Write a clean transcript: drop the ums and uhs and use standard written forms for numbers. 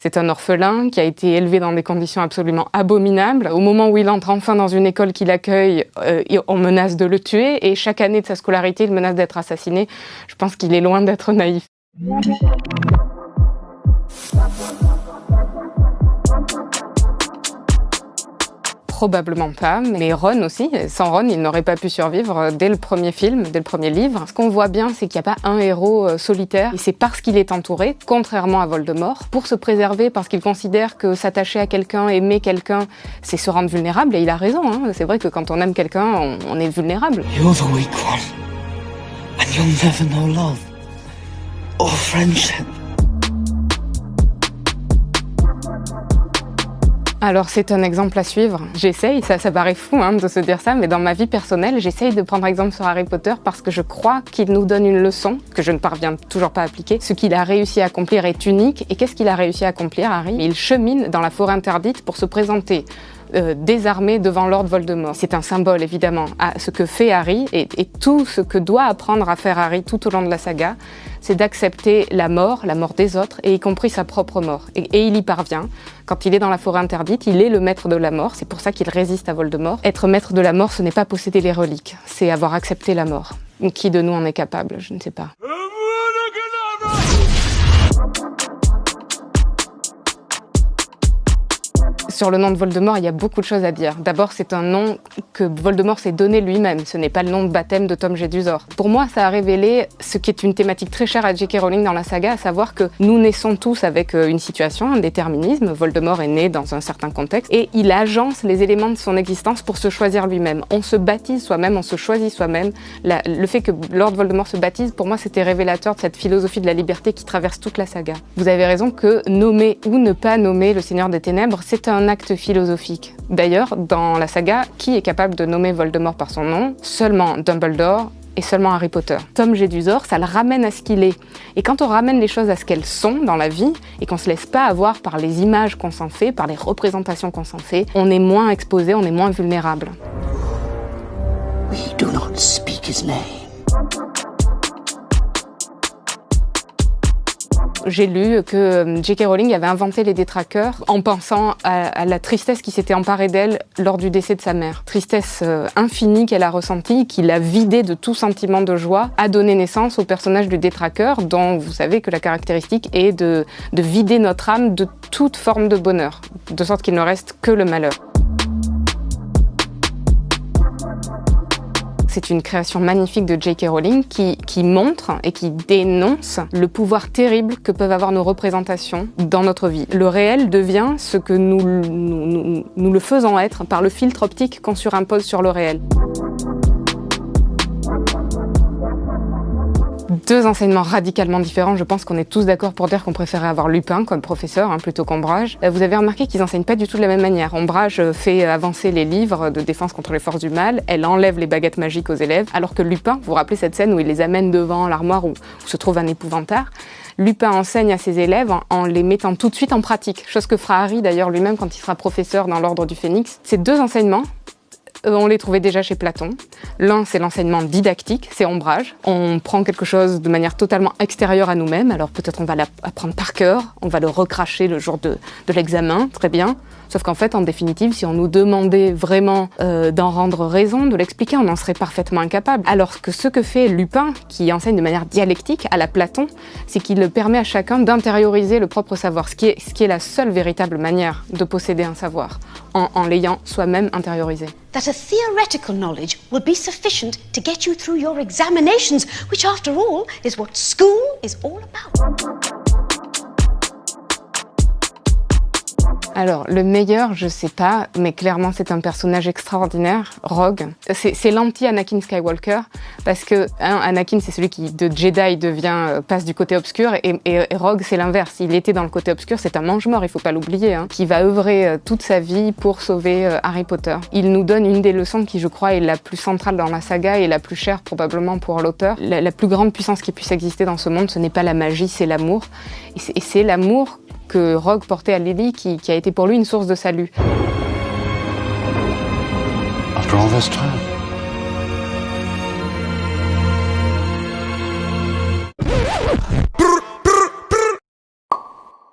C'est un orphelin qui a été élevé dans des conditions absolument abominables. Au moment où il entre enfin dans une école qui l'accueille, on menace de le tuer. Et chaque année de sa scolarité, il menace d'être assassiné. Je pense qu'il est loin d'être naïf. Probablement pas, mais Ron aussi. Sans Ron, il n'aurait pas pu survivre dès le premier film, dès le premier livre. Ce qu'on voit bien, c'est qu'il n'y a pas un héros solitaire. Et c'est parce qu'il est entouré, contrairement à Voldemort, pour se préserver, parce qu'il considère que s'attacher à quelqu'un, aimer quelqu'un, c'est se rendre vulnérable. Et il a raison, hein. C'est vrai que quand on aime quelqu'un, on est vulnérable. You're the weak one. And you'll never know love or friendship. Alors c'est un exemple à suivre. J'essaye, ça paraît fou de se dire ça, mais dans ma vie personnelle, j'essaye de prendre exemple sur Harry Potter parce que je crois qu'il nous donne une leçon que je ne parviens toujours pas à appliquer. Ce qu'il a réussi à accomplir est unique. Et qu'est-ce qu'il a réussi à accomplir, Harry ? Il chemine dans la forêt interdite pour se présenter désarmé devant Lord Voldemort. C'est un symbole, évidemment, à ce que fait Harry et tout ce que doit apprendre à faire Harry tout au long de la saga, c'est d'accepter la mort des autres, et y compris sa propre mort. Et il y parvient. Quand il est dans la forêt interdite, il est le maître de la mort. C'est pour ça qu'il résiste à Voldemort. Être maître de la mort, ce n'est pas posséder les reliques. C'est avoir accepté la mort. Qui de nous en est capable ? Je ne sais pas. Sur le nom de Voldemort, il y a beaucoup de choses à dire. D'abord, c'est un nom que Voldemort s'est donné lui-même. Ce n'est pas le nom de baptême de Tom Jedusor. Pour moi, ça a révélé ce qui est une thématique très chère à J.K. Rowling dans la saga, à savoir que nous naissons tous avec une situation, un déterminisme. Voldemort est né dans un certain contexte et il agence les éléments de son existence pour se choisir lui-même. On se baptise soi-même, on se choisit soi-même. Le fait que Lord Voldemort se baptise, pour moi, c'était révélateur de cette philosophie de la liberté qui traverse toute la saga. Vous avez raison que nommer ou ne pas nommer le Seigneur des Ténèbres, c'est un acte philosophique. D'ailleurs, dans la saga, qui est capable de nommer Voldemort par son nom ? Seulement Dumbledore et seulement Harry Potter. Tom Jedusor, ça le ramène à ce qu'il est. Et quand on ramène les choses à ce qu'elles sont dans la vie, et qu'on se laisse pas avoir par les images qu'on s'en fait, par les représentations qu'on s'en fait, on est moins exposé, on est moins vulnérable. We do not speak his name. J'ai lu que J.K. Rowling avait inventé les détraqueurs en pensant à la tristesse qui s'était emparée d'elle lors du décès de sa mère. Tristesse infinie qu'elle a ressentie, qui l'a vidée de tout sentiment de joie, a donné naissance au personnage du détraqueur, dont vous savez que la caractéristique est de vider notre âme de toute forme de bonheur, de sorte qu'il ne reste que le malheur. C'est une création magnifique de J.K. Rowling qui montre et qui dénonce le pouvoir terrible que peuvent avoir nos représentations dans notre vie. Le réel devient ce que nous le faisons être par le filtre optique qu'on surimpose sur le réel. Deux enseignements radicalement différents. Je pense qu'on est tous d'accord pour dire qu'on préférait avoir Lupin comme professeur plutôt qu'Ombrage. Vous avez remarqué qu'ils enseignent pas du tout de la même manière. Ombrage fait avancer les livres de défense contre les forces du mal, elle enlève les baguettes magiques aux élèves, alors que Lupin, vous vous rappelez cette scène où il les amène devant l'armoire où se trouve un épouvantard, Lupin enseigne à ses élèves en les mettant tout de suite en pratique, chose que fera Harry d'ailleurs lui-même quand il sera professeur dans l'Ordre du Phénix. Ces deux enseignements, on les trouvait déjà chez Platon. L'un, c'est l'enseignement didactique, c'est Ombrage. On prend quelque chose de manière totalement extérieure à nous-mêmes, alors peut-être on va l'apprendre par cœur, on va le recracher le jour de l'examen, très bien. Sauf qu'en fait, en définitive, si on nous demandait vraiment d'en rendre raison, de l'expliquer, on en serait parfaitement incapable. Alors que ce que fait Lupin, qui enseigne de manière dialectique à la Platon, c'est qu'il permet à chacun d'intérioriser le propre savoir, ce qui est la seule véritable manière de posséder un savoir, en l'ayant soi-même intériorisé. That a theoretical knowledge will be sufficient to get you through your examinations, which after all is what school is all about. Alors, le meilleur, je sais pas, mais clairement, c'est un personnage extraordinaire, Rogue. C'est l'anti-Anakin Skywalker, parce que Anakin, c'est celui qui, de Jedi, passe du côté obscur, et Rogue, c'est l'inverse. Il était dans le côté obscur, c'est un mange-mort, il faut pas l'oublier, qui va œuvrer toute sa vie pour sauver Harry Potter. Il nous donne une des leçons qui, je crois, est la plus centrale dans la saga et la plus chère, probablement, pour l'auteur. La plus grande puissance qui puisse exister dans ce monde, ce n'est pas la magie, c'est l'amour. Et c'est l'amour que Rogue portait à Lily qui a été pour lui une source de salut. After all this time.